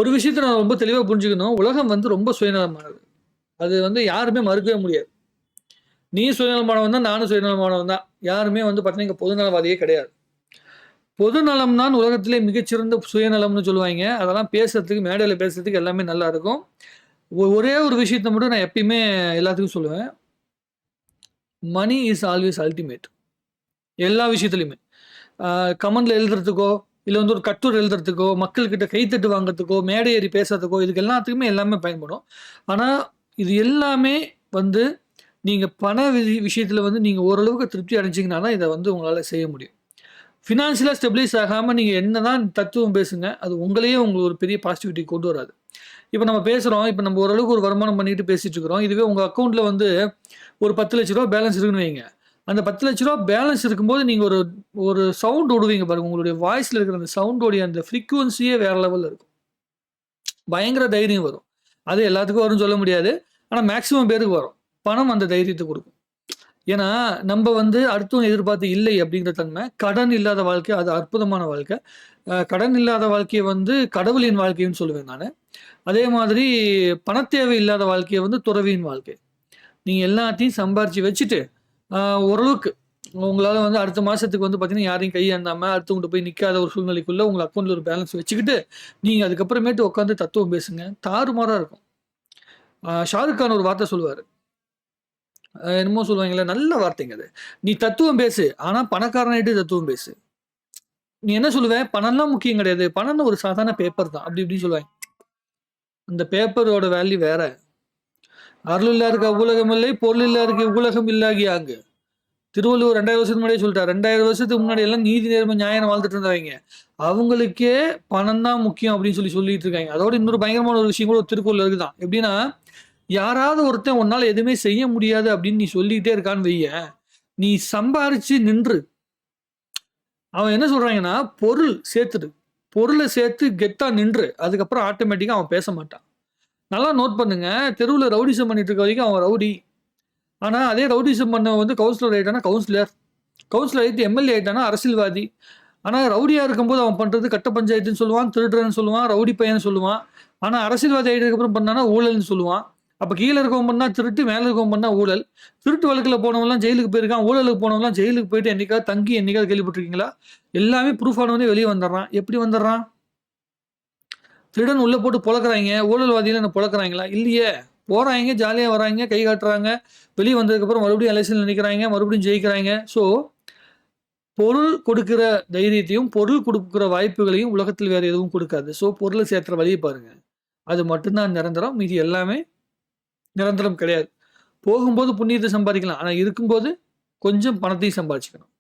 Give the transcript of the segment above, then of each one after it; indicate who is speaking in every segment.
Speaker 1: ஒரு விஷயத்த நான் ரொம்ப தெளிவா புரிஞ்சுக்கணும். உலகம் வந்து ரொம்ப சுயநலமானது. அது வந்து யாருமே மறுக்கவே முடியாது. நீ சுயநலமானவன் தான், நானும் சுயநலமானவன் தான். யாருமே வந்து பார்த்தீங்கன்னா, இங்க பொதுநலவாதியே கிடையாது. பொதுநலம் தான் உலகத்திலே மிகச்சிறந்த சுயநலம்னு சொல்லுவாய்ங்க. அதெல்லாம் பேசுறதுக்கு, மேடையில பேசுறதுக்கு எல்லாமே நல்லா இருக்கும். ஒரே ஒரு விஷயத்த மட்டும் நான் எப்பயுமே எல்லாத்துக்கும் சொல்லுவேன். Money is always ultimate. எல்லா விஷயத்திலயுமே. ஆ கமெண்ட்ல எழுதுறதுக்கோ, இல்ல வந்து ஒரு கட்டுரை எழுதுறதுக்கோ, மக்கள்கிட்ட கைத்தட்டு வாங்குறதுக்கோ, மேடை ஏறி பேசுறதுக்கோ, இதுக்கு எல்லாத்துக்குமே எல்லாமே பயன்படும். ஆனா, இது எல்லாமே வந்து நீங்க பண விஷயத்துல வந்து நீங்க ஓரளவுக்கு திருப்தி அடைஞ்சீங்கன்னா தான், இத வந்து உங்களால செய்ய முடியும். ஃபினான்ஷியலா ஸ்டெபிலைஸ் ஆகாம நீங்க என்னதான் தத்துவம் பேசுங்க, அது உங்களையே உங்களுக்கு ஒரு பெரிய பாசிட்டிவிட்டி கொண்டு வராது. இப்ப நம்ம பேசுறோம். இப்ப நம்ம ஓரளவுக்கு ஒரு வருமானம் பண்ணிட்டு பேசிட்டு இருக்கிறோம். இதுவே உங்க அக்கவுண்ட்ல வந்து ஒரு ரூ. 10,00,000 பேலன்ஸ் இருக்குன்னு வைங்க. அந்த ரூ. 10,00,000 பேலன்ஸ் இருக்கும்போது நீங்க ஒரு ஒரு சவுண்ட் விடுவீங்க பாருங்க. உங்களுடைய வாய்ஸ்ல இருக்கிற அந்த சவுண்டோடைய அந்த ஃப்ரீக்வன்சியே வேற லெவல்ல இருக்கும். பயங்கர தைரியம் வரும். அது எல்லாத்துக்கும் வரும்னு சொல்ல முடியாது. ஆனா மேக்ஸிமம் பேருக்கு வரும். பணம் அந்த தைரியத்த குடுக்கும். ஏன்னா, நம்ப வந்து அடுத்தவங்க எதிர்பார்த்து இல்லை அப்படிங்கிற தன்மை. கடன் இல்லாத வாழ்க்கை அது அற்புதமான வாழ்க்கை. கடன் இல்லாத வாழ்க்கைய வந்து கடவுளின் வாழ்க்கைன்னு சொல்லுவேன் நானு. அதே மாதிரி பணத்தேவை இல்லாத வாழ்க்கைய வந்து துறவியின் வாழ்க்கை. நீங்க எல்லாத்தையும் சம்பாரிச்சு வச்சுட்டு, அ ஓரளவுக்கு உங்களால வந்து அடுத்த மாசத்துக்கு வந்து பார்த்தீங்கன்னா, யாரையும் கையேந்தாம, அடுத்தவங்கட்ட போய் நிக்காத ஒரு சூழ்நிலைக்குள்ள உங்க அக்கவுண்ட்ல ஒரு பேலன்ஸ் வச்சுக்கிட்டு, நீங்க அதுக்கப்புறமேட்டு உட்காந்து தத்துவம் பேசுங்க. தாறுமாறா இருக்கும். ஷாருக் கான் ஒரு வார்த்தை சொல்லுவாரு. என்னமோ சொல்லுவாங்கல்ல, நல்ல வார்த்தைங்க அது. "நீ தத்துவம் பேசு. ஆனா பணக்காரனாயிட்டு தத்துவம் பேசு." நீ என்ன சொல்லுவ? "பணம்லாம் முக்கியம் கிடையாது. பணம்னா ஒரு சாதாரண பேப்பர் தான்." அப்படி இப்படின்னு சொல்லுவாங்க. அந்த பேப்பரோட வேல்யூ வேற. "அருள் இல்லாருக்கு அவ்வுலகம் இல்லை, பொருள் இல்லாருக்கு இவ்வுலகம் இல்லாகியாங்கு." திருவள்ளுவர் 2000 வருஷத்துக்கு முன்னாடியே சொல்லிட்டார். 2000 வருஷத்துக்கு முன்னாடி எல்லாம் நீதி, நேர்மை, நியாயம் வாழ்ந்துட்டு இருந்தவங்க. அவங்களுக்கே பணம் தான் முக்கியம் அப்படின்னு சொல்லிட்டு இருக்காங்க. அதோட இன்னொரு பயங்கரமான ஒரு விஷயம் கூட ஒரு திருக்குறள்ல இருக்குதாம். எப்படின்னா, யாராவது ஒருத்தன் உன்னால எதுவுமே செய்ய முடியாது அப்படின்னு நீ சொல்லிட்டே இருக்கான்னு வையேன், நீ சம்பாரிச்சு நின்று. அவன் என்ன சொல்றாங்கன்னா, பொருள் சேர்த்துடு. பொருள சேர்த்து கெத்தா நின்று. அதுக்கப்புறம் ஆட்டோமேட்டிக்கா அவன் பேச மாட்டான். நல்லா நோட் பண்ணுங்க. தெருவுல ரவுடிசம் பண்ணிட்டு இருக்க வரைக்கும் அவன் ரவுடி. ஆனா அதே ரவுடிசம் பண்ணவன் வந்து கவுன்சிலர் ஆயிட்டானா கவுன்சிலர். கவுன்சிலர் ஆயிட்டு எம்எல்ஏ ஆயிட்டானா அரசியல்வாதி. ஆனா ரவுடியா இருக்கும்போது அவன் பண்றது கட்ட பஞ்சாயத்துன்னு சொல்லுவான், திருடுறன்னு சொல்லுவான், ரவுடி பையன்னு சொல்லுவான். ஆனா அரசியல்வாதி ஆயிட்டதுக்கு அப்புறம் பண்ணானா ஊழல்ன்னு சொல்லுவான். அப்ப கீழ இருக்கவன் பண்ணா திருட்டு, மேல இருக்கவன் பண்ணா ஊழல். திருட்டு வழக்குல போனவன்லாம் ஜெயிலுக்கு போயிருக்கான். ஊழலுக்கு போனவன்லாம் ஜெயிலுக்கு போயிட்டு என்னைக்காவது தங்கி என்னைக்காவது கேள்விப்பட்டுருக்கீங்களா? எல்லாமே ப்ரூஃப் ஆனவனே வெளிய வந்துர்றான். எப்படி வந்துர்றான்? திருடன் உள்ள போட்டு பொளக்குறாய்ங்க. ஊழல்வாதிகள என்ன பொளக்குறாய்ங்களா? இல்லையே. போறாய்ங்க, ஜாலியா வராய்ங்க, கை காட்டுறாங்க. வெளிய வந்ததுக்கப்புறம் மறுபடியும் எலக்ஷன்ல நிக்கிறாய்ங்க, மறுபடியும் ஜெயிக்கிறாய்ங்க. ஸோ, பொருள் கொடுக்கிற தைரியத்தையும், பொருள் குடுக்குற வாய்ப்புகளையும் உலகத்தில் வேற எதுவும் குடுக்காது. ஸோ, பொருள சேர்த்துற வழிய பாருங்க. அது மட்டும் தான் நிரந்தரம். மீதி எல்லாமே நிரந்தரம் கிடையாது. போகும்போது புண்ணியத்த சம்பாதிக்கலாம். ஆனா இருக்கும்போது கொஞ்சம் பணத்தையும் சம்பாதிச்சுக்கணும்.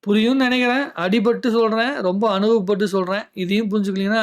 Speaker 1: புரியும்னு நெனைக்கிறேன். அடிபட்டு சொல்றேன். ரொம்ப அனுபவப்பட்டு சொல்றேன். இதையும் புரிஞ்சுக்கலீங்கன்னா